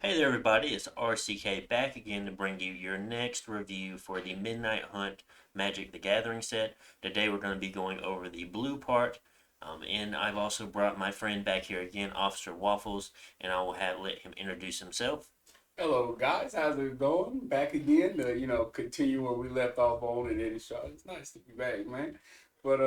Hey there, everybody. It's RCK back again to bring you your next review for the Midnight Hunt Magic the Gathering set. Today we're going to be going over the blue part, and I've also brought my friend back here again, Officer Waffles, and I will let him introduce himself. Hello, guys. How's it going? Back again to continue where we left off on in Innistrad. It's nice to be back, man. But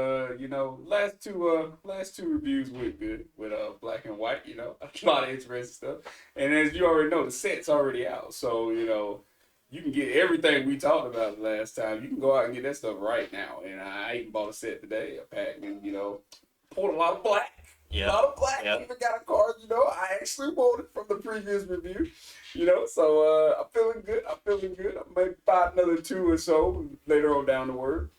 last two reviews went good with black and white. A lot of interesting stuff. And as you already know, the set's already out, so you can get everything we talked about last time. You can go out and get that stuff right now. And I even bought a set today, a pack, and pulled a lot of black. A Yep. lot of black. Yep. Even got a card. I actually bought it from the previous review. So I'm feeling good. I'm feeling good. I might buy another two or so later on down the word.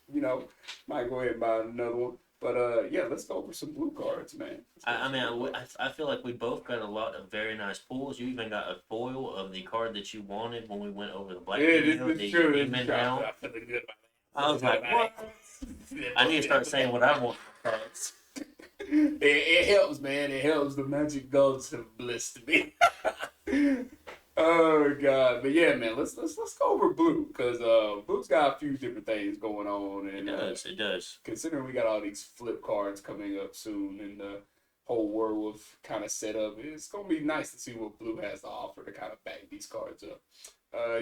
Might go ahead and buy another one. But yeah, let's go over some blue cards, man. I feel like we both got a lot of very nice pulls. You even got a foil of the card that you wanted when we went over the black Yeah, video, this the is true. Demon Hound. I'm feeling good about I was like, what? I need to start saying what I want for cards. it helps, man. It helps. The magic gods have blessed me. Oh God, but yeah, man. Let's go over blue because blue's got a few different things going on, It and does. It does. considering we got all these flip cards coming up soon, and the whole werewolf kind of set up, it's gonna be nice to see what blue has to offer to kind of back these cards up.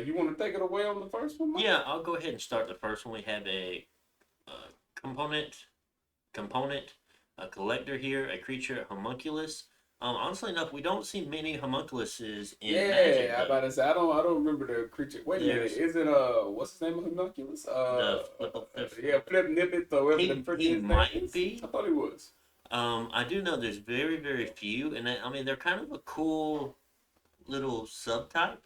You want to take it away on the first one, Mike? Yeah, I'll go ahead and start the first one. We have a uh, component, a collector here, a creature, homunculus. Honestly enough, we don't see many homunculuses in Magic. Yeah, I about to say I don't remember the creature. Wait a minute, There's is it what's his name of Homunculus? the flip. Yeah, Flip Nippet or whatever He, the freaking he his name might is. be. I thought he was. I do know there's very, very few, and I mean they're kind of a cool little subtype,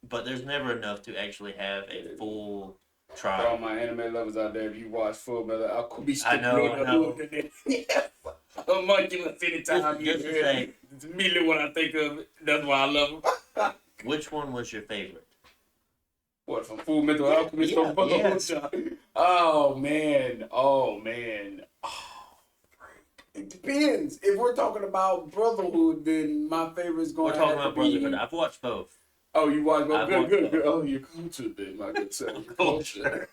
but there's never enough to actually have a full For all tribe. my anime lovers out there, if you watch Full Metal, I could be I stupid know, on I the know. hood. Homunculus anytime you Just to hear say, it. It's immediately when I think of it. That's why I love him. which one was your favorite? What, from Full Metal Alchemist Yeah, or Brotherhood? yes. Oh man, oh man. Oh, it depends. If we're talking about Brotherhood, then my favorite is We're going to talking have to about Brotherhood. be. I've watched both. Oh, you watch both? I've Good, watched good, both. good. Oh, you're cultured then, my good sir. You're Culture.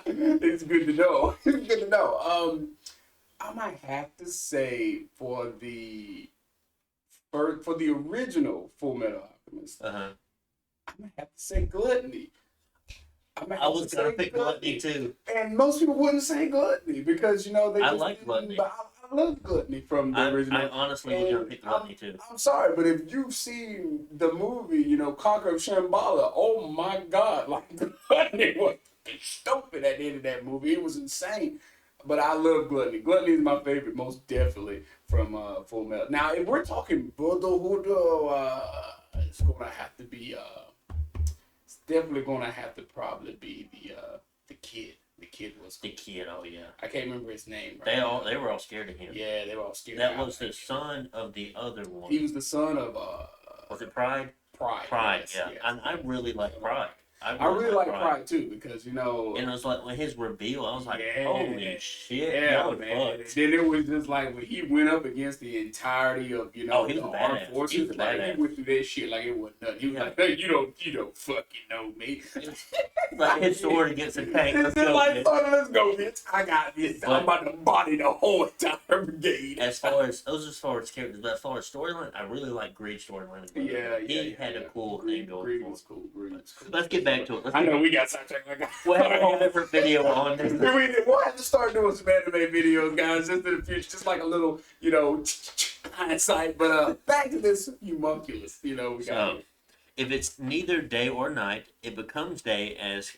It's good to know. It's good to know. I might have to say for the original Full Metal Alchemist, Uh-huh. I might have to say Gluttony. I might I have was to gonna say pick Gluttony too. And most people wouldn't say Gluttony because they I just like didn't. Gluttony. But I love Gluttony from the original. I honestly was gonna And pick Gluttony too. I'm sorry, but if you've seen the movie, Conquer of Shambhala, oh my God, like Gluttony was stupid at the end of that movie. It was insane. But I love Gluttony. Gluttony is my favorite, most definitely from Full Metal. Now, if we're talking Brotherhood, it's gonna have to be. It's definitely gonna have to probably be the kid. The kid was The kid, oh yeah. I can't remember his name. Right They were all scared of him. Yeah, they were all scared. That was the son of the other one. He was the son of Was it Pride? Pride. Pride, Yes, yeah. yes. And I really like Pride. I really like Pride too because And it was like when his reveal, I was like, Yeah. holy shit, Yeah, y'all man. fucked. Then it was just like when he went up against the entirety of Oh, he the was armed badass. He forces, was like badass. he went through that shit like it was nothing. He was Yeah. like, hey, you don't fucking know me. Like his sword against a tank. It's Let's just go, like, man. son, let's go, bitch. I got this. But- I'm about to body the whole entire brigade. As far as characters, but as far as storyline, I really like Greed's storyline. As well. He had a cool thing going Greed for him. was cool. Greed was cool. Let's get back to it. I know we got sidetracked. We'll have a whole different video on this. We'll have to start doing some anime videos, guys, just in the future, just like a little, hindsight. But back to this homunculus, we got. So, if it's neither day or night, it becomes day as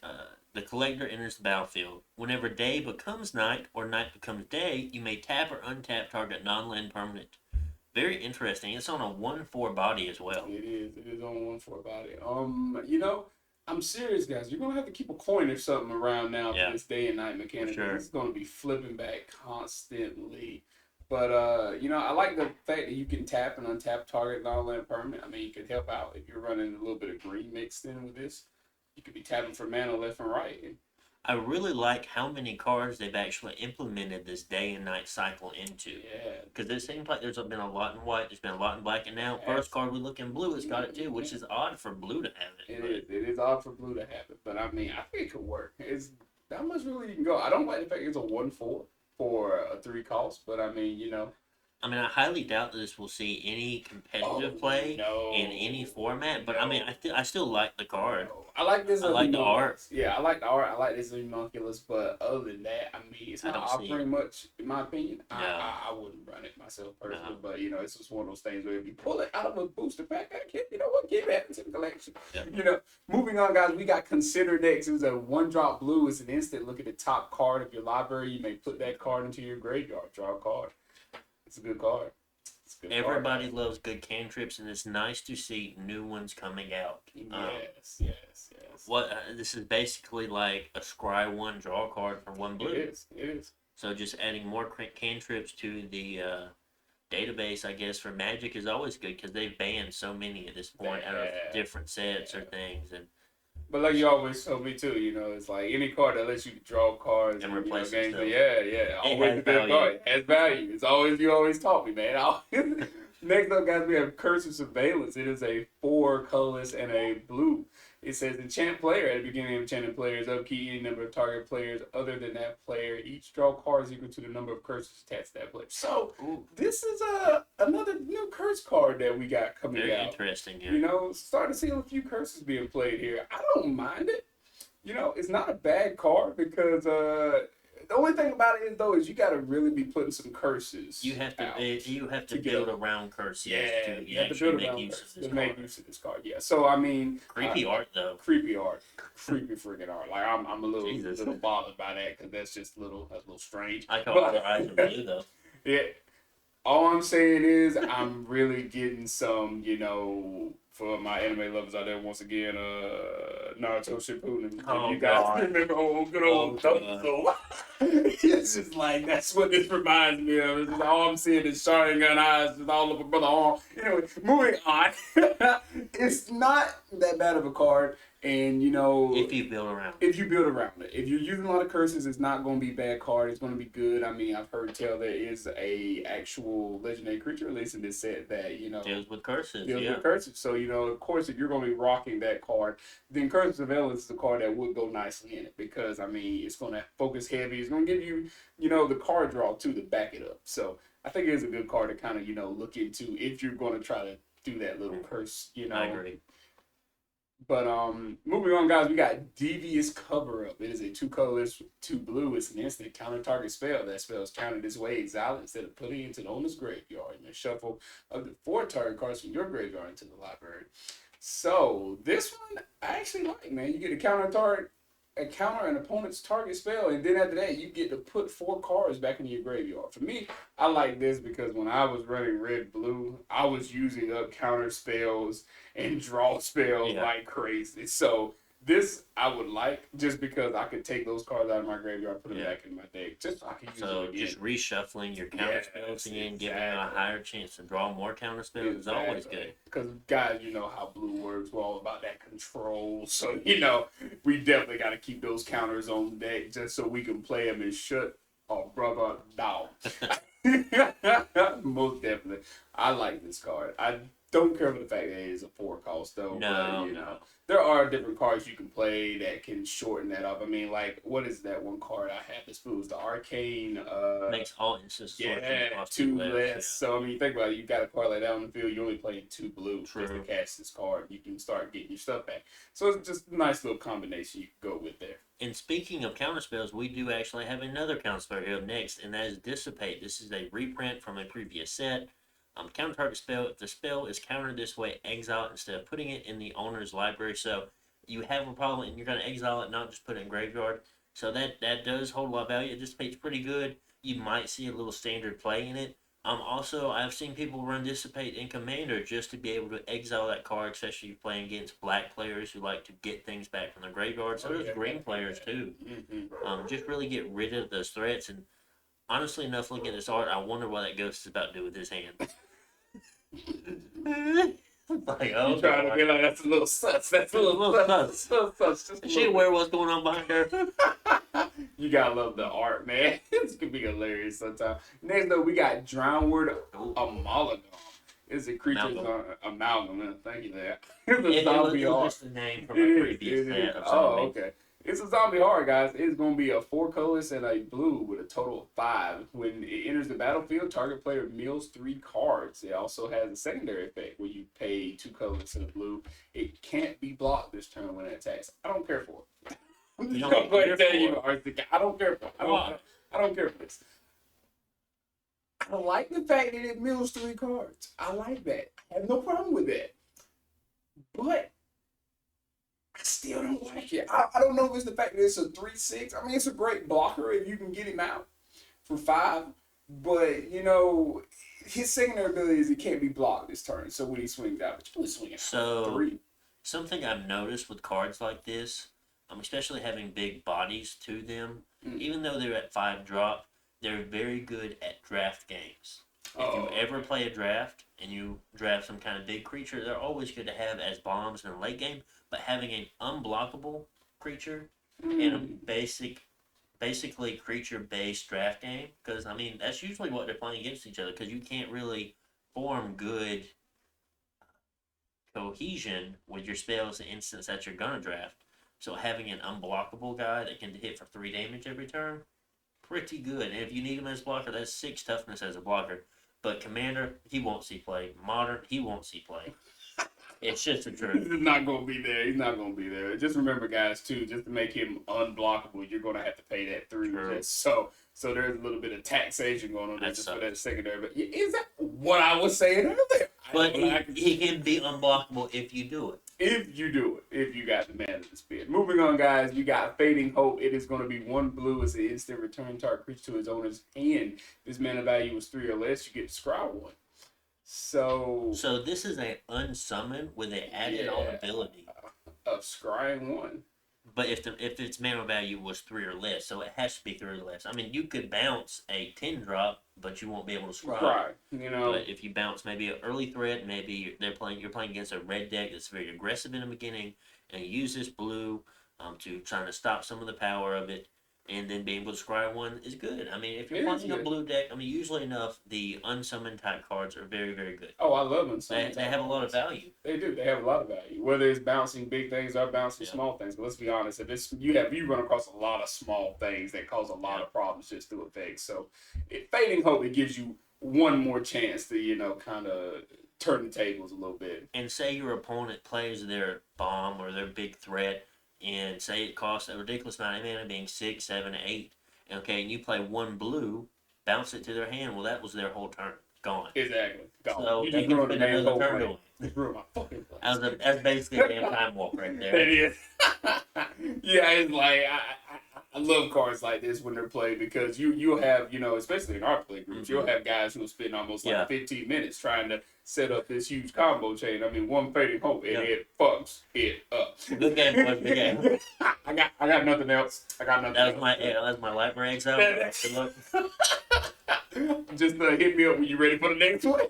the collector enters the battlefield. Whenever day becomes night or night becomes day, you may tap or untap target non-land permanent. Very interesting. It's on a 1/4 body as well. It is. It is on 1/4 body. I'm serious, guys. You're gonna have to keep a coin or something around now Yeah. for this day and night mechanic. Sure. It's gonna be flipping back constantly. But I like the fact that you can tap and untap target non-land permanent. I mean, you could help out if you're running a little bit of green mixed in with this. You could be tapping for mana left and right. I really like how many cards they've actually implemented this day and night cycle into. Yeah. Because it seems like there's been a lot in white, there's been a lot in black, and now first card we look in blue, it's got it too, which is odd for blue to have it. It is odd for blue to have it, but I mean, I think it could work. It's not much really you can go. I don't like the fact it's a 1/4 for a 3 cost, but I mean, I mean, I highly doubt that this will see any competitive play in any format, but I mean, I still like the card. I like this. I like the art. Yeah, I like the art. I like this homunculus, but other than that, I mean, it's not offering much, in my opinion. No. I wouldn't run it myself personally, but it's just one of those things where if you pull it out of a booster pack, you know what, give it to the collection. Yep. Moving on, guys, we got Consider next. It was a 1-drop blue. It's an instant. Look at the top card of your library. You may put that card into your graveyard. Draw a card. It's a good card. Everybody loves good cantrips, and it's nice to see new ones coming out. Yes. This is basically like a scry 1 draw card for 1 blue. It is. So just adding more cantrips to the database, I guess, for Magic is always good because they've banned so many at this point out of different sets or things. But like you always told me too, it's like any card that lets you draw cards and replace games. Stuff. Yeah. Always a good card. It has value. You always taught me, man. Next up, guys, we have Curse of Surveillance. It is a 4 colorless and a blue. It says enchant player. At the beginning of enchanted players, upkeep any number of target players other than that player. Each draw card is equal to the number of curses attached to that player. So this is another new curse card that we got coming out. Very interesting. Yeah. Starting to see a few curses being played here. I don't mind it. It's not a bad card because the only thing about it is you got to really be putting some curses. You have to build around curses. Yeah, to you have to build make around use curses of this to card. make use of this card. Yeah. So I mean, Creepy art though. Creepy freaking art. Like I'm a little bothered by that because that's a little strange. I call it eyes are blue though. Yeah. All I'm saying is I'm really getting some, for my anime lovers out there, once again, Naruto Shippuden. Oh, you guys God. remember good old Naruto. It's just like, that's what this reminds me of. It's just, all I'm seeing is Sharingan eyes just all over brother arm. Anyway, moving on. It's not that bad of a card. And if you build around it. If you're using a lot of curses, it's not going to be a bad card. It's going to be good. I mean, I've heard tell there is a actual legendary creature release in this set that deals with curses. With curses. So of course, if you're going to be rocking that card, then Curse of Surveillance is a card that would go nicely in it because I mean, it's going to focus heavy. It's going to give you the card draw too to back it up. So I think it is a good card to kind of look into if you're going to try to do that little curse. I agree. But moving on, guys, we got Devious Cover Up. It is a 2 colors, 2 blue. It's an instant counter target spell. That spell is countered this way: exile it instead of putting it into the owner's graveyard. You may shuffle up to 4 target cards from your graveyard into the library. So this one I actually like, man. You get a counter an opponent's target spell, and then after that you get to put 4 cards back into your graveyard. For me, I like this because when I was running red blue, I was using up counter spells and draw spells like crazy. So this I would like just because I could take those cards out of my graveyard, put them back in my deck, just so I can use them again. Just reshuffling your counter spells again, giving you a higher chance to draw more counter spells is always good. Because guys, you know how blue works. We're all about that control. So we definitely got to keep those counters on deck just so we can play them and shut our brother down. Most definitely. I like this card. I don't care for the fact that it is a 4 cost though. No, but, there are different cards you can play that can shorten that up. I mean, like, what is that one card I had? This was the Arcane. Makes all instance 2 less. So I mean, think about it. You got a card like that on the field. You're only playing 2 blue. True. Just to cast this card, you can start getting your stuff back. So it's just a nice little combination you can go with there. And speaking of counterspells, we do actually have another counterspell here up next, and that is Dissipate. This is a reprint from a previous set. Counter target spell. If the spell is countered this way, exile it instead of putting it in the owner's library. So you have a problem and you're going to exile it, not just put it in graveyard. So that does hold a lot of value. It dissipates pretty good. You might see a little standard play in it. Also, I've seen people run Dissipate in Commander just to be able to exile that card, especially if you're playing against black players who like to get things back from their graveyard. So there's green players too. Just really get rid of those threats. And honestly enough, looking at this art, I wonder what that ghost is about to do with his hand. Like, oh, you're trying to be like, that's a little sus. That's a little sus. Does she aware what's going on behind her? You gotta love the art, man. This could be hilarious sometimes. Next up, we got Drownward Amalgam. It's a creature's amalgam. Thank you, there. It's a zombie it was heart. just the name from a previous set of zombies. Okay. It's a zombie heart, guys. It's going to be a 4 colorless and a blue with a total of 5. When it enters the battlefield, target player mills 3 cards. It also has a secondary effect where you pay 2 colorless and a blue. It can't be blocked this turn when it attacks. I don't care for it. I'm just going to tell you, I don't care for it. I don't care for this. I like the fact that it mills 3 cards. I like that. I have no problem with that. But I still don't like it. I don't know if it's the fact that it's a 3/6. I mean, it's a great blocker if you can get him out for 5. But, you know, his secondary ability is he can't be blocked this turn. So when he swings out, it's really swinging out 3. Something I've noticed with cards like this, especially having big bodies to them, even though they're at 5 drop, they're very good at draft games. If you ever play a draft and you draft some kind of big creature, they're always good to have as bombs in the late game. But having an unblockable creature in a basically creature-based draft game, because I mean that's usually what they're playing against each other. Because you can't really form good cohesion with your spells and instants that you're gonna draft. So having an unblockable guy that can hit for 3 damage every turn, pretty good. And if you need him as a blocker, that's 6 toughness as a blocker. But Commander, he won't see play. Modern, he won't see play. It's just the truth. He's not going to be there. He's not going to be there. Just remember, guys, too, just to make him unblockable, you're going to have to pay that through. So there's a little bit of taxation going on there just for that secondary. But is that what I was saying earlier? But he can be unblockable if you do it. If you do it. If you got the mana to spend. Moving on, guys, we got Fading Hope. It is going to be 1 blue as an instant return target creature to its owner's hand. This mana value is 3 or less. You get to scry 1. So this is an unsummon with an added-on ability of scrying 1. But if its mana value was 3 or less, so it has to be 3 or less. I mean, you could bounce a 10 drop, but you won't be able to scry. Right, you know. But if you bounce maybe an early threat, maybe you're playing against a red deck that's very aggressive in the beginning, and you use this blue to try to stop some of the power of it. And then being able to scry 1 is good. I mean, if you're playing a blue deck, I mean, usually enough, the unsummoned type cards are very, very good. Oh, I love unsummoned. They have a lot of value. They do. They have a lot of value. Whether it's bouncing big things or bouncing small things. But let's be honest, if you run across a lot of small things that cause a lot of problems just through effects. So, Fading Hope, it gives you one more chance to, kind of turn the tables a little bit. And say your opponent plays their bomb or their big threat, and say it costs a ridiculous amount of mana, being 6, 7, 8. Okay, and you play 1 blue, bounce it to their hand. Well, that was their whole turn. Gone. Exactly. Gone. So you can spend another turn doing it. My fucking play. That's basically a damn time walk right there. It is. Yeah, it's like I love cards like this when they're played because you'll have, especially in our play groups, you'll have guys who spend almost 15 minutes trying to set up this huge combo chain. I mean, 1 Fading Hope and it fucks it up. Good game, boys. Good game. I got nothing else. That was my library exam. Good luck. Just hit me up when you're ready for the next one.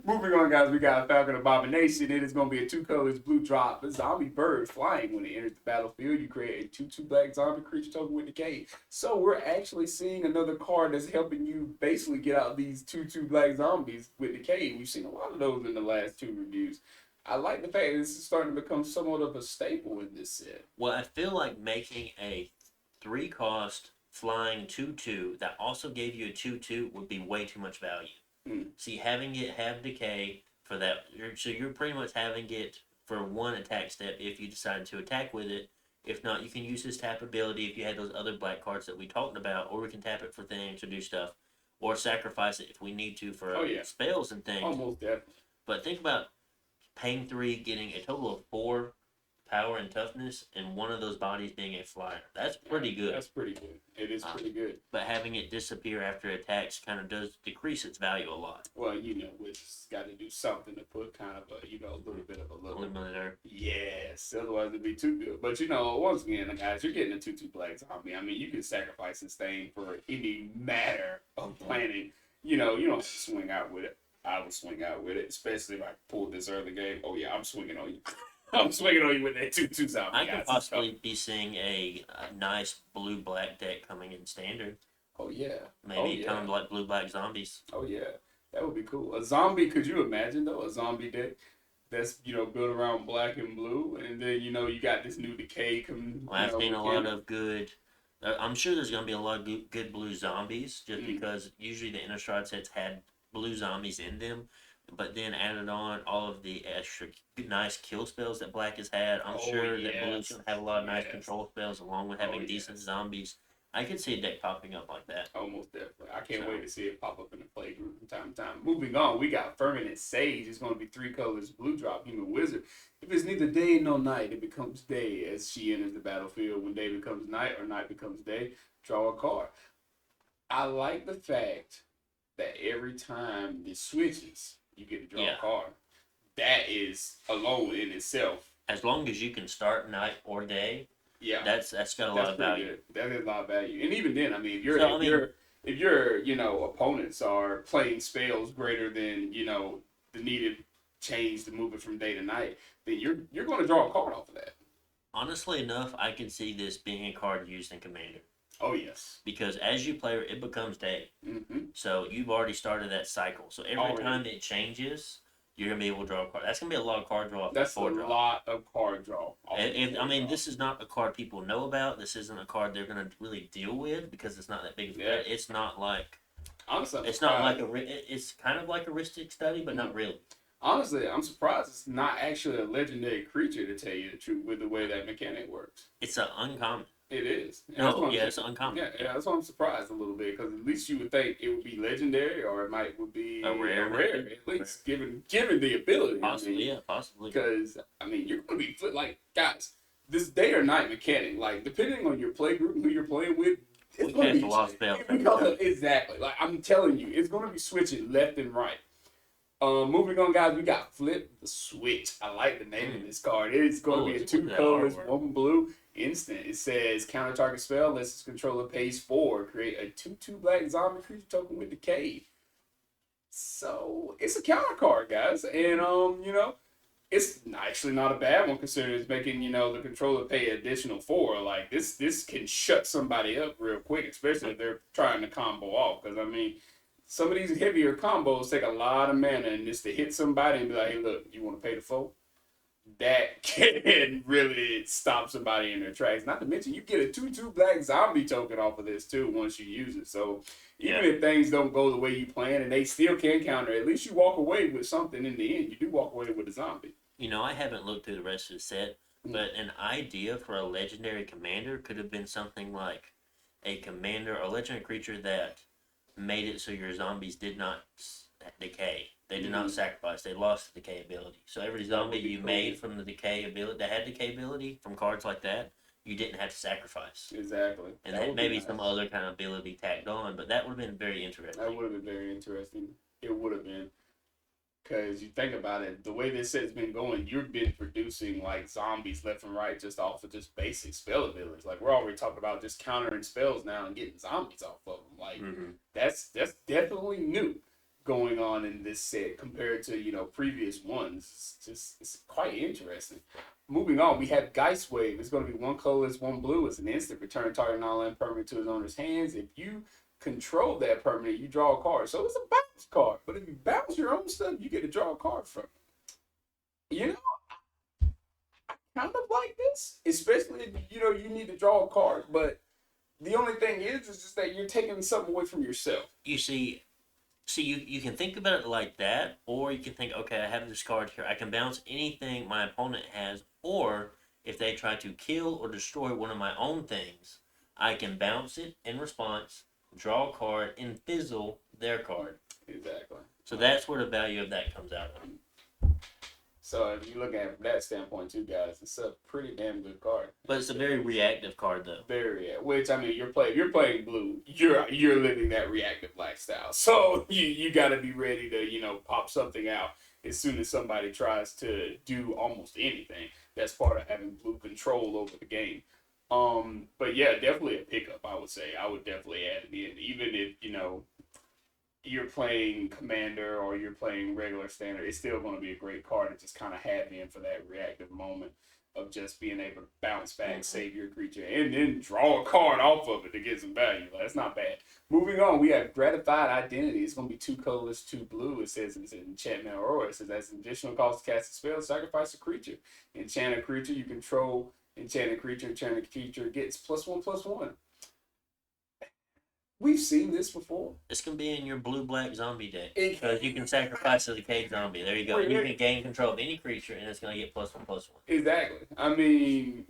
Moving on, guys, we got Falcon Abomination. It is going to be a 2 colors blue drop. A zombie bird flying. When it enters the battlefield, you create a 2/2 black zombie creature token with decay. So we're actually seeing another card that's helping you basically get out these 2/2 black zombies with decay. We've seen a lot of those in the last 2 reviews. I like the fact that this is starting to become somewhat of a staple in this set. Well, I feel like making a 3-cost flying 2/2 that also gave you a 2/2 would be way too much value. See, having it have decay for that, so you're pretty much having it for 1 attack step if you decide to attack with it. If not, you can use his tap ability if you had those other black cards that we talked about, or we can tap it for things or do stuff, or sacrifice it if we need to for spells and things. Almost definitely. But think about paying 3, getting a total of 4 power and toughness, and one of those bodies being a flyer. That's pretty good. That's pretty good. It is pretty good. But having it disappear after attacks kind of does decrease its value a lot. Well, we just got to do something to put kind of a, a little bit of a little limiter. Yes, otherwise it'd be too good. But once again, guys, you're getting a 2/2 black zombie. I mean, you can sacrifice this thing for any matter of planning. You don't have to swing out with it. I would swing out with it, especially if I pulled this early game. Oh yeah, I'm swinging on you. I'm swinging on you with that 2/2 zombie, I guys. could possibly be seeing a nice blue-black deck coming in standard. Oh yeah. Oh Maybe kind yeah. of like blue-black zombies. Oh yeah. That would be cool. A zombie, could you imagine though? A zombie deck that's, built around black and blue, and then you got this new decay come, Well, I've seen a lot mechanic. of good. I'm sure there's going to be a lot of good blue zombies, just Mm. because usually the Innistrad sets had blue zombies in them, but then added on all of the extra nice kill spells that black has had. I'm Oh sure that blue's yes. going to have a lot of nice Yes. control spells along with Oh having decent yes. zombies. I could see a deck popping up like that. Almost definitely. I can't So, wait to see it pop up in the play group from time to time. Moving on, we got Fermented Sage. It's going to be 3 colors, blue drop, human wizard. If it's neither day nor night, it becomes day as she enters the battlefield. When day becomes night or night becomes day, draw a card. I like the fact that every time this switches, you get to draw yeah. a card. That is alone in itself. As long as you can start night or day, Yeah, that's got a lot that's of pretty value. good. That is a lot of value. And even then, I mean, if your So, I mean, opponents are playing spells greater than the needed change to move it from day to night, then you're going to draw a card off of that. honestly enough, I can see this being a card used in Commander. Oh yes. Because as you play, it becomes day. Mm-hmm. So you've already started that cycle. So every time it changes, you're gonna be able to draw a card. That's gonna be a lot of card draw. That's a lot of card draw. This is not a card people know about. This isn't a card they're gonna really deal with because it's not that big of a threat. It's not like honestly, it's not like it's kind of like a Ristic Study, but not really. Honestly, I'm surprised it's not actually a legendary creature, to tell you the truth, with the way that mechanic works. It's an uncommon. It is. It's uncommon. Yeah, that's why I'm surprised a little bit, because at least you would think it would be legendary, or it would be A rare, at least given the ability. Possibly, possibly. Because you're going to be like, guys, this day or night mechanic, like depending on your play group, who you're playing with, it's going to be a lot of spells. Exactly. Like I'm telling you, it's going to be switching left and right. Moving on, guys, we got Flip the Switch. I like the name of this card. It's going to be a 2 colors, 1 blue instant. It says counter target spell, lets its controller pays 4. Create a 2/2 black zombie creature token with decay. So it's a counter card, guys, and it's actually not a bad one considering it's making the controller pay additional 4. Like this can shut somebody up real quick, especially if they're trying to combo off. Because some of these heavier combos take a lot of mana, and just to hit somebody and be like, hey, look, you want to pay the 4? That can really stop somebody in their tracks. Not to mention, you get a 2/2 black zombie token off of this, too, once you use it. So, even if things don't go the way you plan, and they still can counter, at least you walk away with something in the end. You do walk away with a zombie. I haven't looked through the rest of the set, but an idea for a legendary commander could have been something like a legendary creature that made it so your zombies did not decay. They did not sacrifice. They lost the decay ability. So every zombie you made from the decay ability, that had decay ability from cards like that, you didn't have to sacrifice. Exactly. And that maybe some other kind of ability tacked on, but that would have been very interesting. That would have been very interesting. It would have been. Because you think about it, the way this set's been going, you've been producing like zombies left and right just off of just basic spell abilities. Like we're already talking about just countering spells now and getting zombies off of them. Like that's definitely new going on in this set compared to previous ones. It's quite interesting. Moving on, we have Geist Wave. It's going to be 1 colorless, 1 blue. It's an instant. Return target non-land permanent to its owner's hands. If you control that permanent, you draw a card. So it's a bounce card. But if you bounce your own stuff, you get to draw a card from it. I kind of like this, especially if you need to draw a card. But the only thing is just that you're taking something away from yourself. You see, you can think about it like that, or you can think, okay, I have this card here. I can bounce anything my opponent has, or if they try to kill or destroy one of my own things, I can bounce it in response, draw a card, and fizzle their card. Exactly. So that's where the value of that comes out of. So if you look at it from that standpoint too, guys, it's a pretty damn good card. But it's a very reactive card, though. Very reactive. Which you're playing blue. You're living that reactive lifestyle. So you got to be ready to pop something out as soon as somebody tries to do almost anything. That's part of having blue control over the game. But yeah, definitely a pickup. I would say I would definitely add it in, even if you're playing Commander or you're playing regular standard, it's still going to be a great card to just kind of have in for that reactive moment of just being able to bounce back, save your creature, and then draw a card off of it to get some value. Like, that's not bad. Moving on, we have Gratified Identity. It's going to be 2 colorless, 2 blue. It says it's an enchantment aurora. It says that's an additional cost to cast a spell, sacrifice a creature. Enchant a creature you control. Enchanted creature gets +1/+1. We've seen this before. It's going to be in your blue-black zombie deck. Because you can sacrifice a decayed zombie. There you go. Wait, you can gain control of any creature, and it's going to get +1/+1. Exactly. I mean...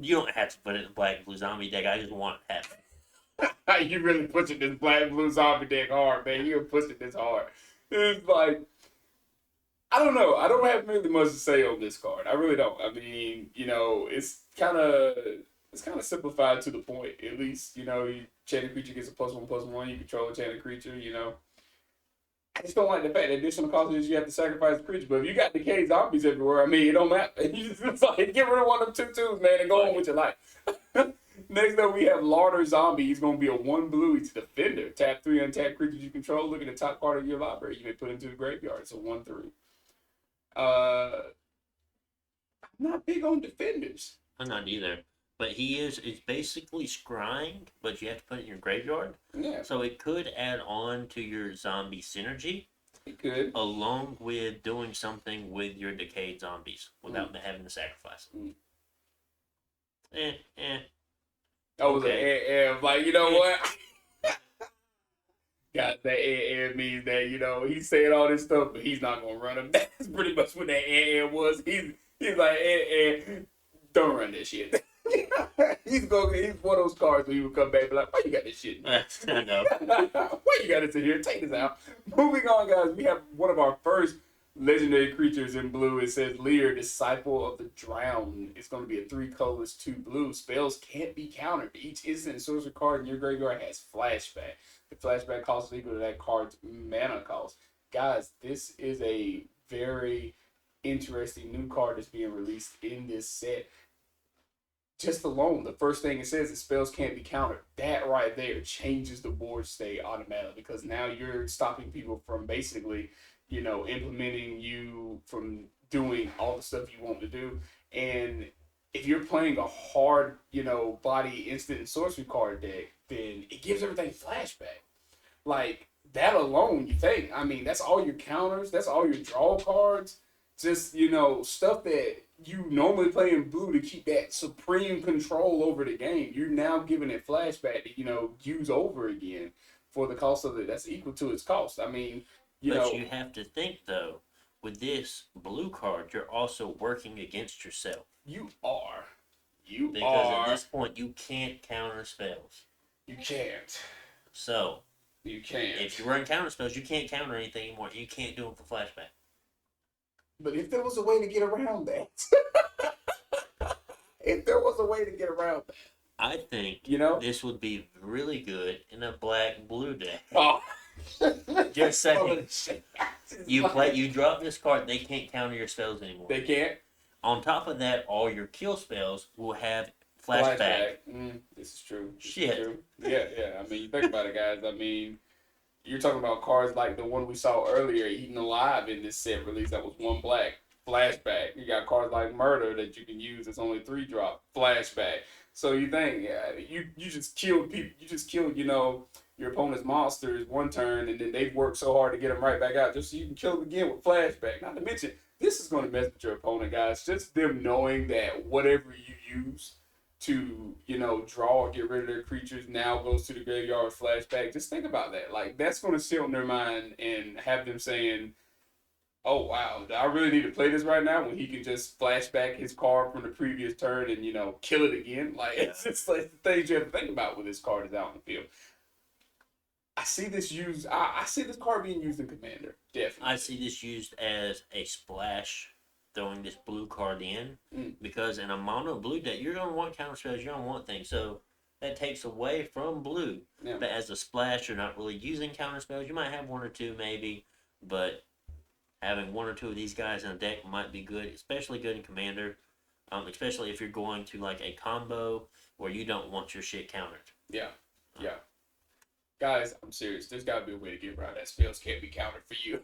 You don't have to put it in the black-blue zombie deck. I just want it to happen. You really pushing this black-blue zombie deck hard, man. You're pushing this hard. It's like... I don't know. I don't have really much to say on this card. I really don't. I mean, it's kind of simplified to the point. At least, enchanted creature gets a +1/+1. You control enchanted creature. I just don't like the fact that additional cost is you have to sacrifice the creature. But if you got decayed zombies everywhere, I mean, it don't matter. You just like get rid of one of them 2/2s, man, and go on with your life. Next up, we have Larder Zombie. He's going to be a 1 blue. He's a defender. Tap 3 untapped creatures you control. Look at the top card of your library. You may put into the graveyard. It's a 1/3. I'm not big on defenders. I'm not either. But it's basically scrying, but you have to put it in your graveyard. Yeah. So it could add on to your zombie synergy. It could. Along with doing something with your decayed zombies without having to sacrifice them. That was an like, you know what? God, that means that, he's saying all this stuff, but he's not going to run him. That's pretty much what that was. He's like, don't run this shit. He's one of those cards where he would come back and be like, why you got this shit? I know. Why you got this in here? Take this out. Moving on, guys, we have one of our first legendary creatures in blue. It says Lear, Disciple of the Drowned. It's going to be a 3 colorless, 2 blue. Spells can't be countered. Each instant and sorcery card in your graveyard has flashback. The flashback cost is equal to that card's mana cost. Guys, this is a very interesting new card that's being released in this set. Just alone, the first thing it says is spells can't be countered. That right there changes the board state automatically because now you're stopping people from basically, implementing you from doing all the stuff you want to do. And if you're playing a hard, body instant and sorcery card deck, then it gives everything flashback. Like, that alone, you think. I mean, that's all your counters. That's all your draw cards. Just, stuff that you normally play in blue to keep that supreme control over the game. You're now giving it flashback to, use over again for the cost of it. That's equal to its cost. I mean, But you have to think, though, with this blue card, you're also working against yourself. You are. Because at this point, you can't counter spells. You can't. So, you can't. If you run counter spells, you can't counter anything anymore. You can't do them for flashback. But if there was a way to get around that, I think this would be really good in a black-blue deck. Oh. Just saying. You drop this card, they can't counter your spells anymore. They can't? On top of that, all your kill spells will have flashback. This is true. Shit. Is true. Yeah. I mean, you think about it, guys. I mean, you're talking about cards like the one we saw earlier, Eaten Alive in this set release that was 1 black. Flashback. You got cards like Murder that you can use. It's only 3 drop. Flashback. So you think, you just killed people. You just killed, your opponent's monsters one turn, and then they've worked so hard to get them right back out just so you can kill them again with flashback. Not to mention, this is going to mess with your opponent, guys. Just them knowing that whatever you use to, draw or get rid of their creatures now goes to the graveyard with flashback. Just think about that. Like, that's going to sit on their mind and have them saying, oh, wow, do I really need to play this right now when he can just flash back his card from the previous turn and, kill it again? Like, it's just like the things you have to think about when this card is out in the field. I see this used. I see this card being used in Commander. Definitely. I see this used as a splash, throwing this blue card in, because in a mono blue deck, you're going to want counter spells, you're going to want things. So that takes away from blue. Yeah. But as a splash, you're not really using counter spells. You might have 1 or 2 maybe, but having 1 or 2 of these guys in a deck might be good, especially good in Commander, especially if you're going to like a combo where you don't want your shit countered. Yeah. Guys, I'm serious. There's got to be a way to get around that. Spells can't be countered for you.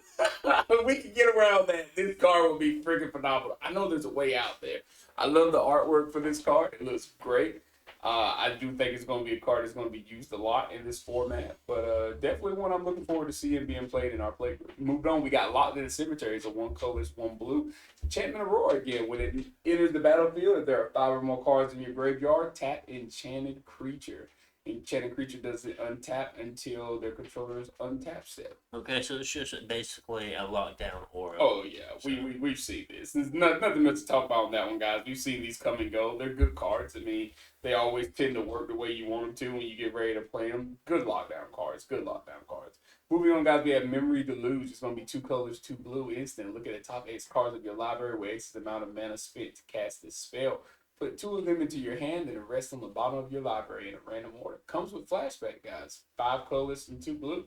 We can get around that. This card will be freaking phenomenal. I know there's a way out there. I love the artwork for this card. It looks great. I do think it's going to be a card that's going to be used a lot in this format, but definitely one I'm looking forward to seeing being played in our play group. Moved on, we got Locked in the Cemetery. So one colorless, one blue. Enchantment Aurora again. When it enters the battlefield, if there are 5 or more cards in your graveyard, tap Enchanted Creature. Enchanted Creature doesn't untap until their controller's untap step. Okay, so it's just basically a lockdown aura. Oh yeah, so. we've seen this. There's nothing much to talk about on that one, guys. We've seen these come and go. They're good cards. I mean, they always tend to work the way you want them to when you get ready to play them. Good lockdown cards. Good lockdown cards. Moving on, guys, we have Memory Deluge. It's going to be 2 colors, 2 blue, instant. Look at the top 8 cards of your library where X is the amount of mana spent to cast this spell. Put 2 of them into your hand and the rest on the bottom of your library in a random order. Comes with flashback, guys. 5 colors and 2 blue.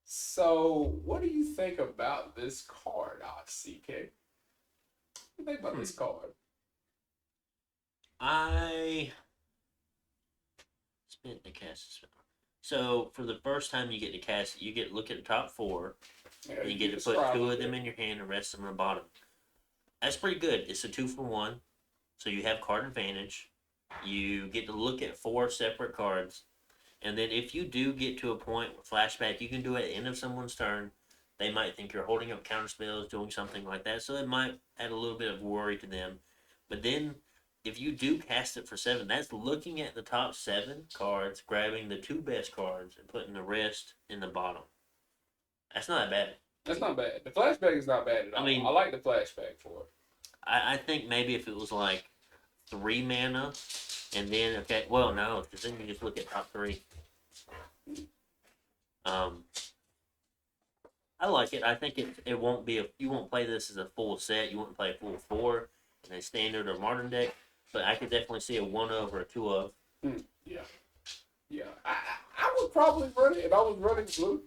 So, what do you think about this card, CK? What do you think about this card? I spent to cast a spell. So, for the first time you get to cast it, you get to look at the top 4, and you get to put 2 of them in your hand and the rest of them on the bottom. That's pretty good. It's a 2 for 1. So you have card advantage. You get to look at 4 separate cards. And then if you do get to a point with flashback, you can do it at the end of someone's turn. They might think you're holding up counter spells, doing something like that. So it might add a little bit of worry to them. But then if you do cast it for 7, that's looking at the top 7 cards, grabbing the 2 best cards, and putting the rest in the bottom. That's not bad. That's not bad. The flashback is not bad at all. I mean, I like the flashback for it. I think maybe if it was like 3 mana, and then no, because then you just look at top 3. I like it. I think it won't be you won't play this as a full set. You won't play a full 4 in a standard or modern deck, but I could definitely see a 1 of or a 2 of. Yeah. I would probably run it if I was running blue.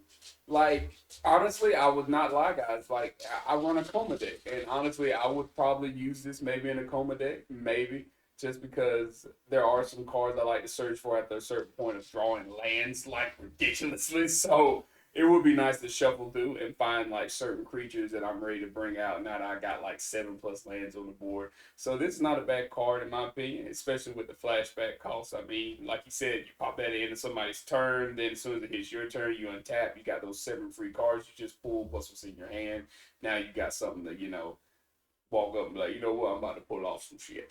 Like, honestly, I would not lie, guys. Like, I run a coma deck, and honestly, I would probably use this maybe in a coma deck, maybe, just because there are some cards I like to search for at a certain point of drawing lands, like, ridiculously. So, it would be nice to shuffle through and find, like, certain creatures that I'm ready to bring out now that I got, like, 7+ lands on the board. So, this is not a bad card, in my opinion, especially with the flashback cost. I mean, like you said, you pop that into somebody's turn, then as soon as it hits your turn, you untap. You got those 7 free cards you just pull, plus what's in your hand. Now you got something to, walk up and be like, you know what, I'm about to pull off some shit.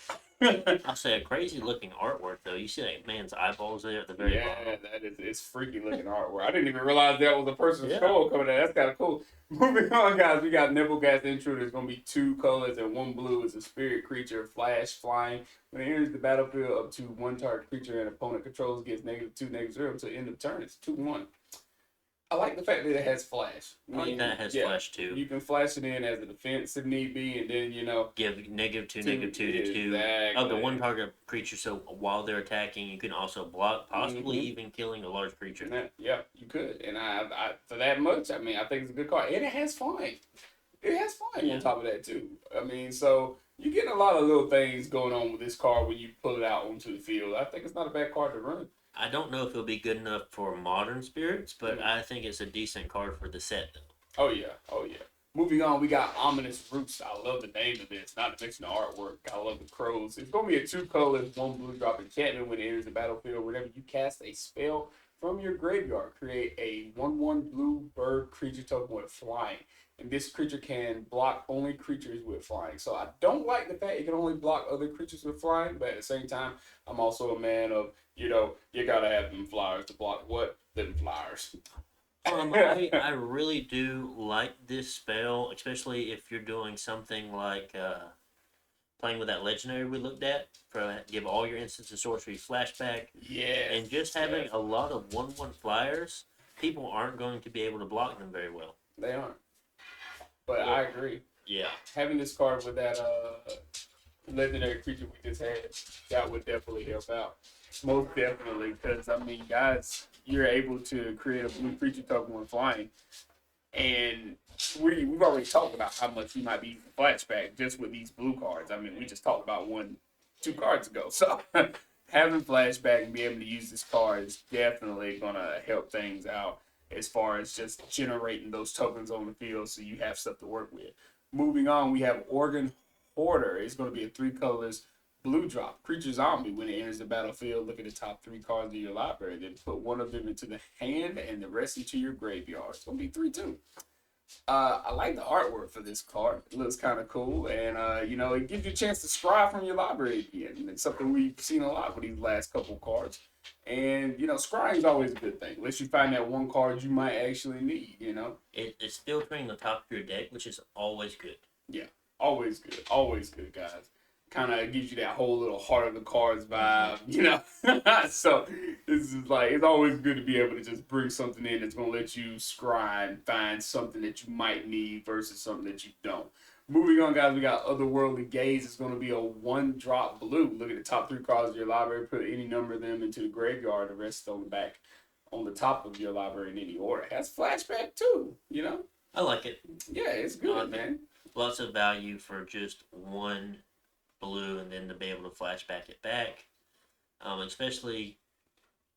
I'll say a crazy looking artwork though. You see that man's eyeballs there at the very bottom. Yeah, it's freaky looking artwork. I didn't even realize that was a person's skull coming in. That's kind of cool. Moving on, guys, we got Nibbleghast Intruder. It's going to be 2 colors and 1 blue. It's a spirit creature, flash, flying. When it enters the battlefield, up to 1 target creature an opponent controls gets -2, -0 until the end of turn. It's 2/1. I like the fact that it has flash. I like that it has flash too. You can flash it in as a defense if need be, and then give -2, -2 to 2 of the 1 target creature. So while they're attacking, you can also block, possibly even killing a large creature. Yeah, you could. And I for that much, I mean, I think it's a good card, and it has flying. It has flying on top of that too. I mean, so you're getting a lot of little things going on with this card when you pull it out onto the field. I think it's not a bad card to run. I don't know if it'll be good enough for modern spirits, but I think it's a decent card for the set, though. Oh, yeah. Moving on, we got Ominous Roots. I love the name of this, not to mention the artwork. I love the crows. It's going to be a 2 colors, 1 blue drop enchantment when it enters the battlefield. Whenever you cast a spell from your graveyard, create a 1/1 blue bird creature token with flying. And this creature can block only creatures with flying. So I don't like the fact it can only block other creatures with flying, but at the same time, I'm also a man of, you gotta have them flyers to block what? Them flyers. I really do like this spell, especially if you're doing something like playing with that legendary we looked at. Give all your instants and sorcery flashback. Yeah. And just having a lot of 1/1 flyers, people aren't going to be able to block them very well. They aren't. But I agree. Yeah. Having this card with that legendary creature we just had, that would definitely help out. Most definitely, because, I mean, guys, you're able to create a blue creature token when flying. And we've already talked about how much you might be flashback just with these blue cards. I mean, we just talked about 2 cards ago. So having flashback and be able to use this card is definitely gonna help things out as far as just generating those tokens on the field so you have stuff to work with. Moving on, we have Organ Hoarder. It's going to be a 3 colors blue drop. Creature zombie. When it enters the battlefield, look at the top 3 cards of your library. Then put one of them into the hand and the rest into your graveyard. It's going to be 3/2. I like the artwork for this card. It looks kind of cool, and it gives you a chance to scry from your library again. And it's something we've seen a lot with these last couple cards. And scrying is always a good thing, unless you find that one card you might actually need. It's filtering the top of your deck, which is always good. Yeah, always good, guys. Kind of gives you that whole little heart of the cards vibe, So this is like, it's always good to be able to just bring something in that's gonna let you scry and find something that you might need versus something that you don't. Moving on, guys, we got Otherworldly Gaze. It's going to be a 1-drop blue. Look at the top 3 cards of your library. Put any number of them into the graveyard. The rest on the back, on the top of your library in any order. It has flashback too, I like it. Yeah, it's good, man. Lots of value for just 1 blue and then to be able to flashback it back. Especially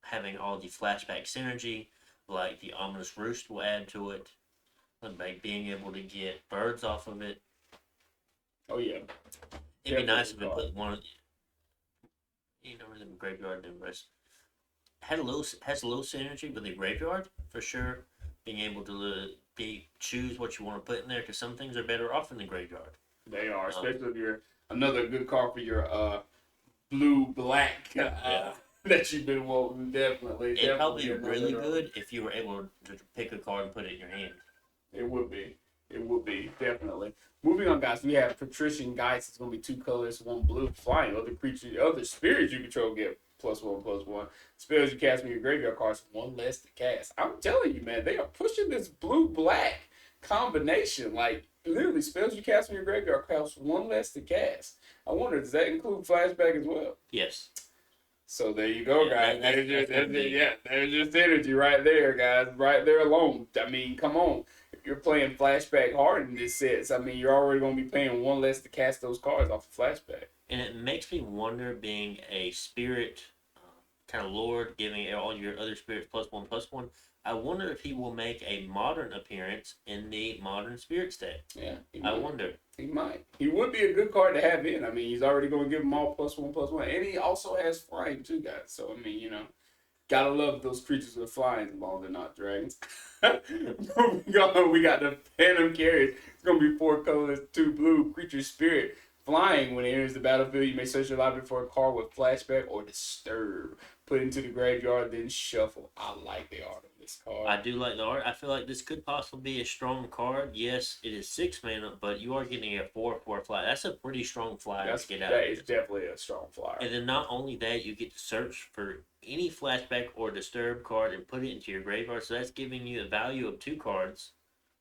having all the flashback synergy, like the Ominous Roost will add to it. Like being able to get birds off of it. Oh yeah. It'd be nice if we put one of in the graveyard and rest. Has a little synergy with the graveyard for sure. Being able to choose what you want to put in there, because some things are better off in the graveyard. They are, especially if you're another good card for your blue-black that you've been wanting. Definitely. It'd probably be really good if you were able to pick a card and put it in your hand. It would be, definitely. Moving on, guys, we have Patrician Geist. It's going to be 2 colors, 1 blue, flying. Other spirits you control get +1/+1. Spells you cast from your graveyard cards, 1 less to cast. I'm telling you, man, they are pushing this blue-black combination. Like, literally, spells you cast from your graveyard cost 1 less to cast. I wonder, does that include flashback as well? Yes. So there you go, guys. There's just energy right there, guys. Right there alone. I mean, come on. You're playing flashback hard in this set. I mean, you're already going to be paying 1 less to cast those cards off of flashback. And it makes me wonder, being a spirit kind of lord, giving all your other spirits +1/+1. I wonder if he will make a modern appearance in the modern spirit set. Yeah, I wonder. He might. He would be a good card to have in. I mean, he's already going to give them all +1/+1, and he also has flying too, guys. So I mean, gotta love those creatures with flying, as long as they're not dragons. We got the Phantom Carriage. It's gonna be 4 colors, 2 blue. Creature spirit flying. When it enters the battlefield, you may search your library for a card with flashback or disturb. Put into the graveyard, then shuffle. I like the art of this card. I do like the art. I feel like this could possibly be a strong card. Yes, it is 6 mana, but you are getting a 4/4 flyer. That's a pretty strong flyer to get out. That is definitely a strong flyer. And then not only that, you get to search for any flashback or disturb card and put it into your graveyard. So that's giving you a value of 2 cards.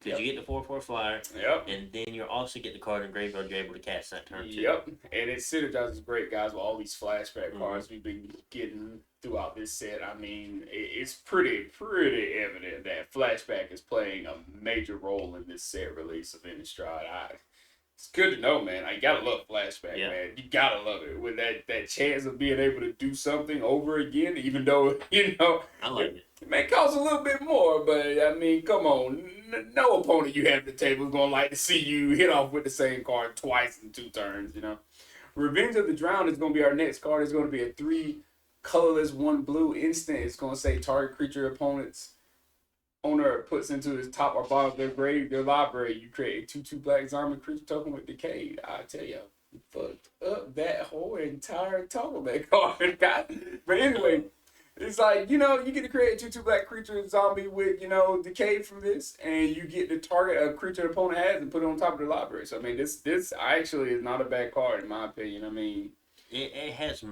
Because you get the 4/4 flyer. Yep. And then you also get the card in graveyard you're able to cast that turn too. Yep. And it synergizes great, guys, with all these flashback cards we've been getting throughout this set. I mean, it's pretty evident that flashback is playing a major role in this set release of Innistrad. It's good to know, man. I gotta love flashback, man. You gotta love it. With that chance of being able to do something over again, even though, I like it. It may cost a little bit more, but I mean, come on. No opponent you have at the table is going to like to see you hit off with the same card twice in 2 turns, Revenge of the Drowned is going to be our next card. It's going to be a 3 colorless, 1 blue instant. It's going to say target creature opponent's owner puts into his top or bottom of their library. You create a 2/2 black zombie creature token with Decayed. I tell you, fucked up that whole entire token that card, guys. But anyway, it's like, you get to create a 2/2 black creature zombie with, Decayed from this, and you get to target a creature the opponent has and put it on top of the library. So, I mean, this actually is not a bad card, in my opinion. I mean, it has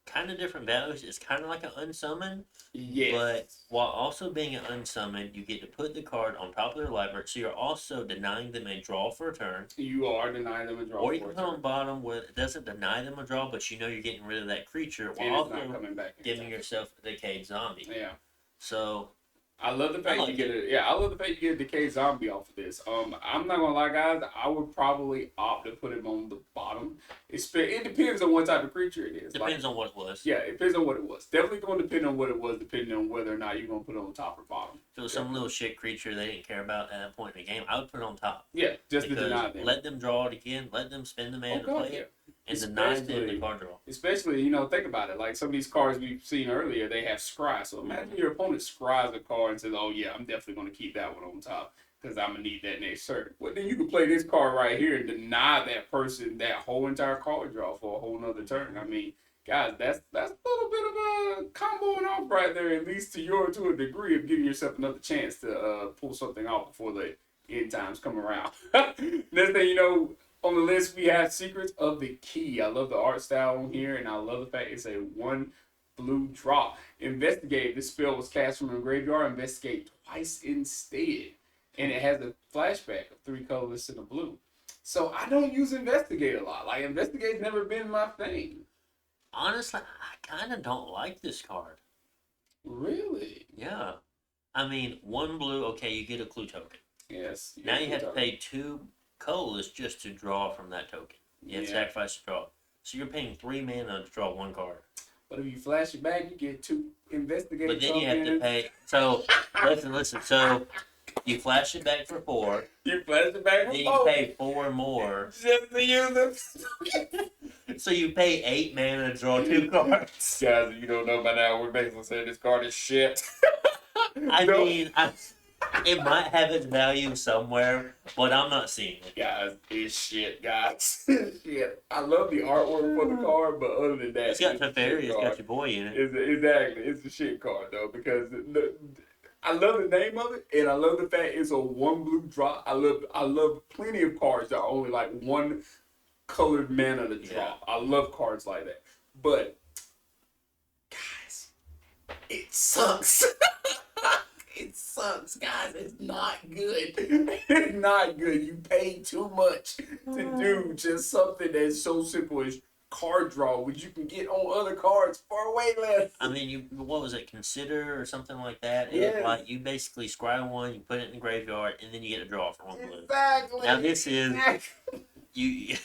kind of different values. It's kind of like an unsummon. Yes. But while also being an unsummoned, you get to put the card on top of their library, so you're also denying them a draw for a turn. You are denying them a draw. Or you can put on bottom where it doesn't deny them a draw, but you're getting rid of that creature while also giving yourself a decayed zombie. Yeah. So I love the fact you get I love the fact you get a decayed zombie off of this. I'm not gonna lie, guys. I would probably opt to put him on the bottom bottom. It depends on what type of creature it is. Depends on what it was. Yeah, it depends on what it was. Definitely going to depend on what it was, depending on whether or not you're going to put it on top or bottom. If it was some little shit creature they didn't care about at that point in the game, I would put it on top. Yeah, just to because deny them. let them draw it again. Let them spend the mana to play it. And Especially- deny them the card draw. Especially, think about it. Like some of these cards we've seen earlier, they have scry. So imagine your opponent scries a card and says, "Oh yeah, I'm definitely going to keep that one on top because I'm gonna need that next turn." Well, then you can play this card right here and deny that person that whole entire card draw for a whole nother turn. I mean, guys, that's a little bit of a comboing off right there, at least to a degree of giving yourself another chance to pull something off before the end times come around. Next thing you know. On the list, we have Secrets of the Key. I love the art style on here, and I love the fact it's a 1 blue drop. Investigate. This spell was cast from a graveyard. Investigate twice instead. And it has a flashback of 3 colorless and a blue. So I don't use Investigate a lot. Like, Investigate's never been my thing. Honestly, I kind of don't like this card. Really? Yeah. I mean, 1 blue, okay, you get a clue token. Yes. Now you have to pay 2 colorless just to draw from that token. You have to sacrifice to draw. So you're paying 3 mana to draw 1 card. But if you flash it back, you get 2 Investigate But then tokens. you have to pay. So, listen. So, you flash it back for 4. You flash it back for 4. Then you pay 4 more. Just to use them. So you pay 8 mana to draw 2 cards. Guys, if you don't know by now, we're basically saying this card is shit. I mean, it might have its value somewhere, but I'm not seeing it. Guys, it's shit, guys. It's shit. I love the artwork for the card, but other than that, It's got Teferi, it's got your boy in it. Exactly. It's a shit card, though, because I love the name of it, and I love the fact it's a 1 blue drop. I love plenty of cards that are only like 1 colored mana to drop. I love cards like that. But, guys, it sucks. It sucks, guys. It's not good. It's not good. You pay too much to do just something that's so simple as card draw, which you can get on other cards for way less. I mean, what was it, Consider or something like that? Yeah. Like, you basically scry 1, you put it in the graveyard, and then you get a draw for 1 blue. Exactly. Now this is, you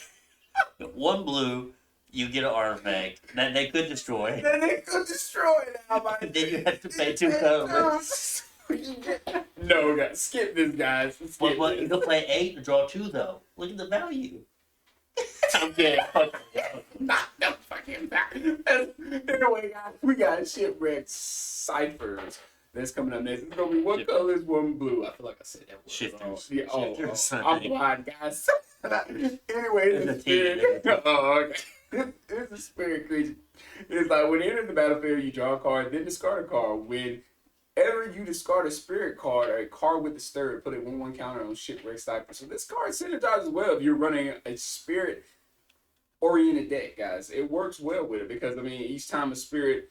1 blue, you get an artifact that they could destroy. Then they could destroy it now. Then you have to pay 2 colors. No, guys, skip this, guys. Skip But you this. can play 8 to draw 2, though. Look at the value. I'm kidding. No fucking back. Anyway, guys, we got Shipwreck Ciphers. That's coming up next. It's gonna be 1 color, 1 blue. I feel like I said that. Shifters. Yeah, Shifters, I'm blind, guys. Anyway, it's a spirit. Oh, okay. It's a spirit creature. It's like when it enters the battlefield, you draw a card, then discard a card. Whenever you discard a spirit card or a card with the stir, put a 1/1 counter on Shipwreck Cypher. So this card synergizes well if you're running a spirit oriented deck, guys. It works well with it because I mean each time a spirit,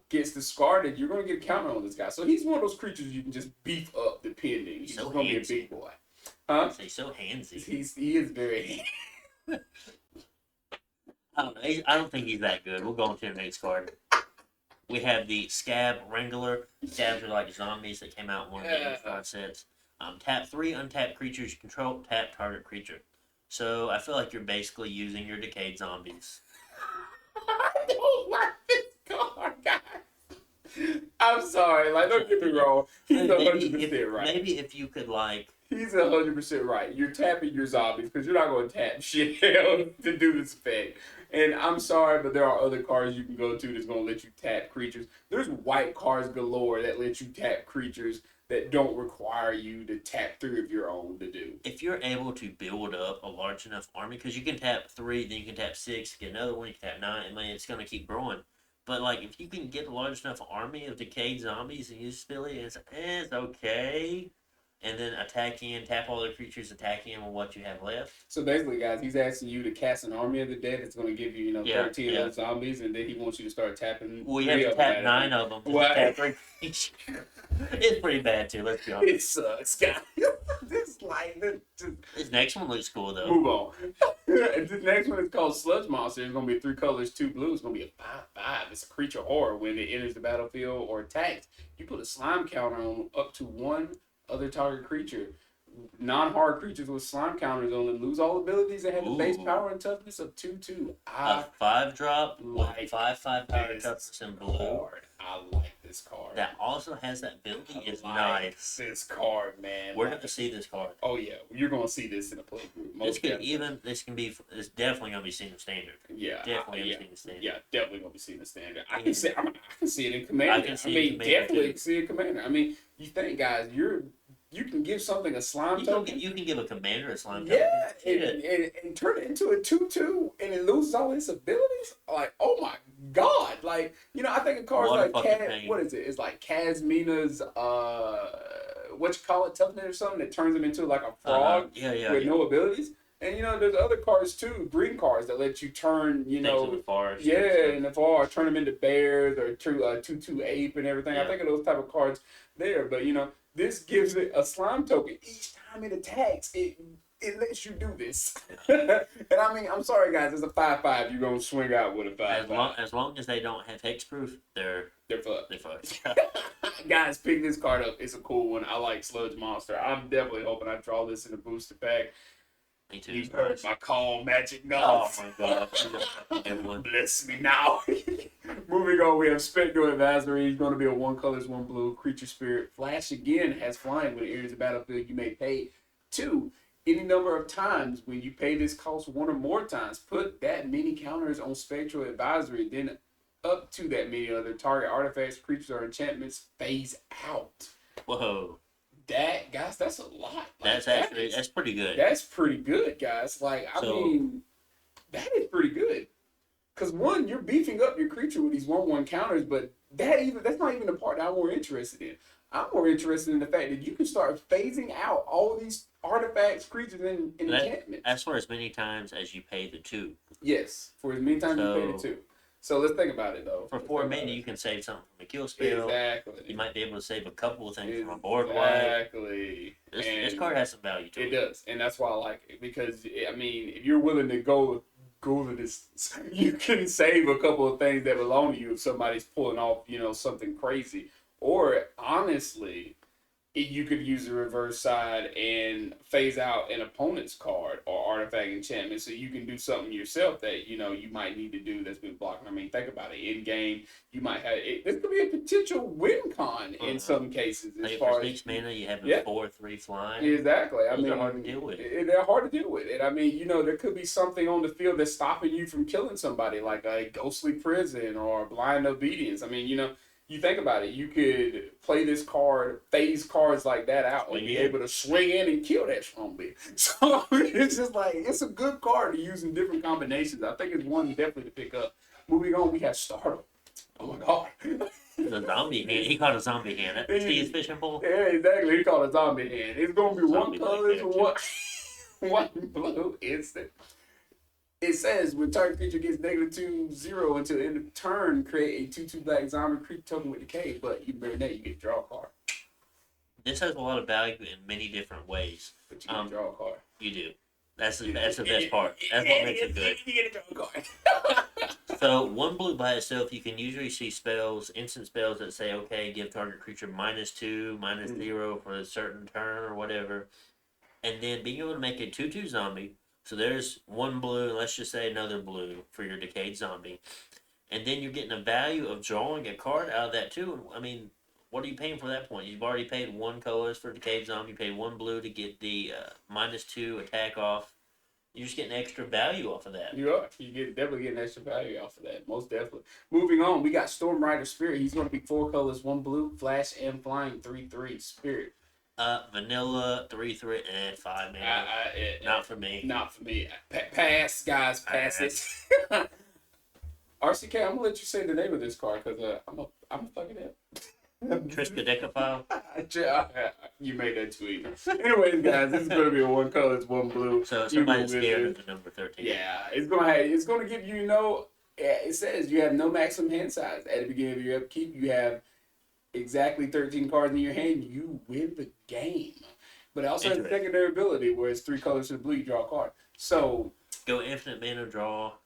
gets discarded, you're gonna get a counter on this guy. So he's one of those creatures you can just beef up depending. He's so gonna be a handsy. big boy. Huh? He's so handsy. He is very I don't know. I don't think he's that good. We'll go on to the next card. We have the Scab Wrangler. Scabs are like zombies that came out in one of the Innistrad sets. Tap 3 untapped creatures you control, tap target creature. So I feel like you're basically using your decayed zombies. I don't like this card, guys. I'm sorry, like don't get me wrong. He's 100% right. Maybe if you could He's 100% right. You're tapping your zombies because you're not going to tap shit else to do this effect. And I'm sorry, but there are other cards you can go to that's going to let you tap creatures. There's white cards galore that let you tap creatures that don't require you to tap 3 of your own to do. if you're able to build up a large enough army, because you can tap 3, then you can tap 6, get another one, you can tap 9, and it's going to keep growing. But like if you can get a large enough army of decayed zombies and use Spilly, it's okay. And then attack in, tap all the creatures, attack in with what you have left. So basically, guys, he's asking you to cast an army of the dead that's going to give you, 13 of those zombies, and then he wants you to start tapping. Well, you have to tap 9 of them. What? Tap 3 creatures. It's pretty bad too. Let's be honest. It sucks, guys. This next one looks cool though. Move on. The next one is called Sludge Monster. It's going to be 3 colors, 2 blues. It's going to be a 5/5. It's a creature horror. When it enters the battlefield or attacks, you put a slime counter on up to 1 other target creature. non-hard creatures with slime counters on them lose all abilities and have the base Ooh. power and toughness of 2/2. A 5-drop with like 5/5 power this toughness in blue. card. I like this card. That also has that ability I is like nice. this card, man. We're going to see this card. Oh yeah, you're gonna see this in a play group. This definitely going to be seen in standard. Yeah, Definitely going to be seen in standard. Yeah, definitely gonna be seen in standard. I can see it in commander. I can see it in Commander, definitely too. can see it in commander. I mean, you think, guys, you can give something a slime token. You can give a commander a slime Yeah, token. and turn it into a 2/2, and it loses all its abilities. Like, oh my god! Like, I think of cards Water like fucking pain. what is it? It's like Kazmina's what you call it, toughness or something that turns him into like a frog with no abilities. And there's other cards too, green cards that let you turn, Things in the forest. in the fall, turn them into bears or 2/2 ape and everything. Yeah. I think of those type of cards there, but this gives it a slime token each time it attacks. It lets you do this. And I mean, I'm sorry guys, it's a 5/5. You're gonna swing out with a 5/5. As long as they don't have hexproof, they're fucked. They're fucked. Guys, pick this card up. It's a cool one. I like Sludge Monster. I'm definitely hoping I draw this in a booster pack. Me too. You heard my call, Magic Oh Golf. my god. Everyone. Bless me now. Moving on, we have Spector Advisory. He's going to be a 1 colors, 1 blue creature spirit. Flash again has flying when it enters the battlefield. You may pay 2 any number of times. When you pay this cost 1 or more times, put that many counters on Spectral Advisory. Then up to that many other target artifacts, creatures, or enchantments phase out. Whoa. That, guys, that's a lot. That's pretty good. That's pretty good, guys. Like, I mean, that is pretty good. Because one, you're beefing up your creature with these 1/1 counters, but that's not even the part that I'm more interested in. I'm more interested in the fact that you can start phasing out all these artifacts, creatures, and enchantments. That's for as many times as you pay the 2. Yes, for as many times you pay the 2. So let's think about it, though. For 4 mana, you can save something from a kill spell. Exactly. You might be able to save a couple of things from a board wipe. Exactly. This card has some value to it. It does, and that's why I like it. Because, I mean, if you're willing to go the distance, you can save a couple of things that belong to you if somebody's pulling off, something crazy. Or, honestly, you could use the reverse side and phase out an opponent's card or artifact enchantment, so you can do something yourself that you might need to do that's been blocking. I mean, think about it. In game, you might have it. This could be a potential win con in some cases. As far as 6 mana, you have a 4/3 flying. Exactly. I mean, they're hard to deal with. They're hard to deal with, and I mean, there could be something on the field that's stopping you from killing somebody, like a ghostly prison or blind obedience. I mean, you think about it, you could play this card, phase cards like that out, and be able to swing in and kill that zombie. So it's just like, it's a good card to use in different combinations. I think it's one definitely to pick up. Moving on, we have Startle. Oh my god. The zombie hand. He called a zombie hand. That's Steve's fishing pole. Yeah, exactly. He called a zombie hand. It's going to be Zombie 1 color, one blue instant. It says, when target creature gets -2/0 until the end of turn, create a 2/2 black zombie creature token with decay, but you burn that, you get to draw a card. This has a lot of value in many different ways. But you get to draw a card. You do. That's the best part. That's what makes it good. You get to draw a card. So, 1 blue by itself, you can usually see instant spells that say, okay, give target creature -2, -0 for a certain turn or whatever. And then being able to make a 2/2 zombie. So there's 1 blue, let's just say another blue for your decayed zombie. And then you're getting a value of drawing a card out of that too. I mean, what are you paying for that point? You've already paid 1 colors for decayed zombie. You paid 1 blue to get the -2 attack off. You're just getting extra value off of that. You are. Definitely getting extra value off of that. Most definitely. Moving on, we got Storm Rider Spirit. He's going to be 4 colors, 1 blue, flash and flying, 3/3 Spirit. Vanilla 3/3 and 5 mana. Not for me. Not for me. Pass, guys. Pass it. RCK, I'm gonna let you say the name of this card because I'm a fucking it. Triskaidekaphile. You made that tweet. Anyways, guys, this is gonna be a 1 color, it's 1 blue. So somebody's scared of the number 13. Yeah, it's gonna give you it says you have no maximum hand size. At the beginning of your upkeep, you have exactly 13 cards in your hand, you win the game. But it also has a secondary ability where it's 3 colors to the blue, you draw a card. So go infinite mana, draw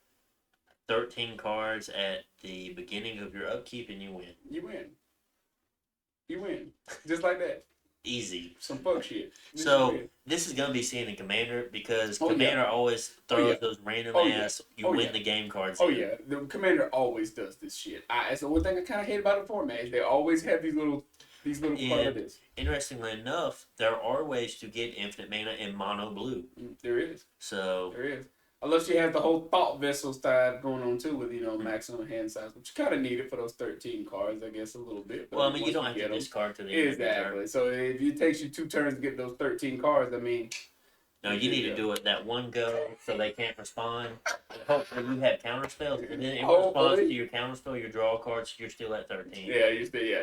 13 cards at the beginning of your upkeep, and you win. You win. Just like that. easy. Some fuck shit. So this is gonna be seen in Commander because Commander always throws those random ass you win the game cards. Oh yeah, the Commander always does this shit. That's the one thing I kind of hate about the format is they always have these little cards. Interestingly enough, there are ways to get infinite mana in mono blue. There is. So there is. Unless you have the whole Thought Vessel style going on too with, maximum hand size, which you kind of need it for those 13 cards, I guess, a little bit. But well, I mean, you don't have to discard to the end. Exactly. So if it takes you 2 turns to get those 13 cards, I mean... No, you need to do it that one go so they can't respond. Hopefully you have counter spells, and then in response to your counter spell, your draw cards, you're still at 13. Yeah,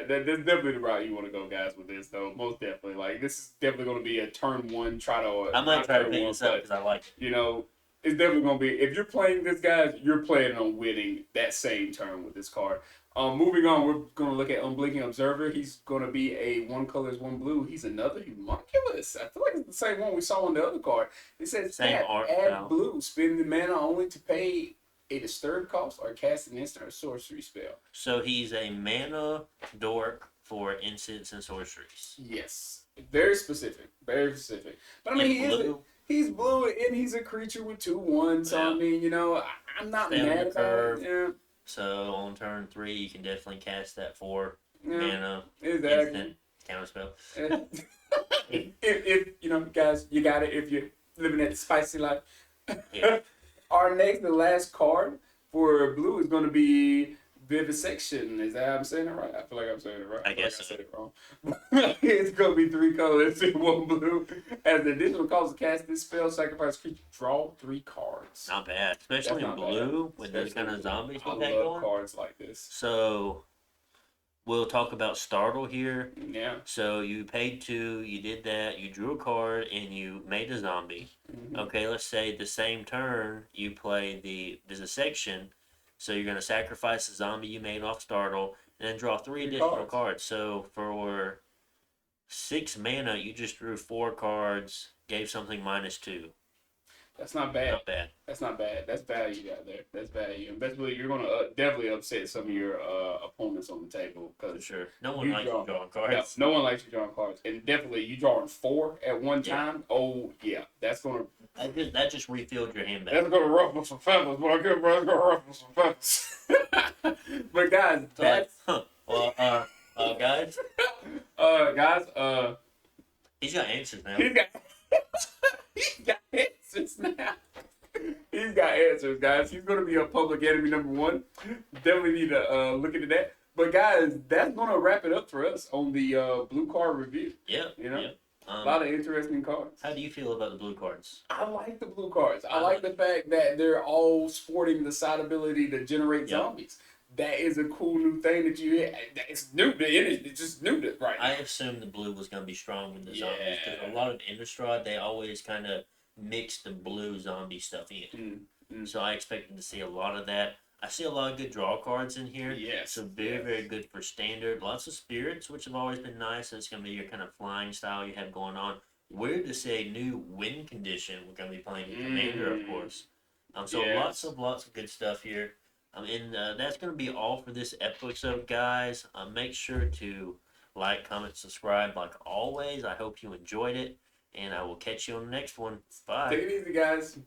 that's definitely the route you want to go, guys, with this, though. Most definitely. Like, this is definitely going to be a turn one, I might try to pick this up because I like it. It's definitely going to be, if you're playing this, guys, you're planning on winning that same turn with this card. Moving on, we're going to look at Unblinking Observer. He's going to be a 1 colors, 1 blue. He's another homunculus. I feel like it's the same one we saw on the other card. It says, add blue. Spend the mana only to pay a disturbed cost or cast an instant or sorcery spell. So he's a mana dork for instants and sorceries. Yes. Very specific. Very specific. But I mean, he's blue and he's a creature with 2/1. So I mean, I'm not mad about it. Yeah. So on turn 3, you can definitely cast that 4 mana instant counterspell. if guys, you got it. If you're living that spicy life. Yeah. Our next and last card for blue is going to be Vivisection. Is that how I'm saying it right? I feel like I'm saying it right. I guess I said it wrong. It's going to be 3 colors and 1 blue. As the additional cost to cast this spell, sacrifice creature, draw 3 cards. Not bad, especially in blue with those kind of zombies. I love cards like this. So we'll talk about Startle here. Yeah. So you paid 2, you did that, you drew a card, and you made a zombie. Mm-hmm. Okay, let's say the same turn you play the Vivisection. So you're going to sacrifice the zombie you made off Startle, and then draw 3 additional cards. So for 6 mana, you just drew 4 cards, gave something -2. That's not bad. Not bad. That's not bad. That's value out there. That's value. And basically, you're going to definitely upset some of your opponents on the table. For sure. No one likes you drawing cards. No one likes you drawing cards. And definitely, you drawing 4 at one time. Oh, yeah. That's going to... That just refilled your hand back. That's going to ruffle some feathers, my good brother. That's going to ruffle some feathers. But guys, that's... Guys? Guys, he's got answers now. He's got answers now. He's got answers, guys. He's going to be a public enemy #1. Definitely need to look into that. But guys, that's going to wrap it up for us on the blue card review. Yeah. A lot of interesting cards. How do you feel about the blue cards? I like the blue cards. I like the fact that they're all sporting the side ability to generate zombies. That is a cool new thing that you... It's new. It's just new to right now. I assumed the blue was going to be strong with the zombies. Because a lot of Innistrad, they always kind of mix the blue zombie stuff in. So I expected to see a lot of that. I see a lot of good draw cards in here. Yes. So very good for standard. Lots of spirits, which have always been nice. So it's going to be your kind of flying style you have going on. Weird to see a new win condition. We're going to be playing with Commander, of course. So lots of good stuff here. And that's going to be all for this episode, guys. Make sure to like, comment, subscribe like always. I hope you enjoyed it. And I will catch you on the next one. Bye. Take it easy, guys.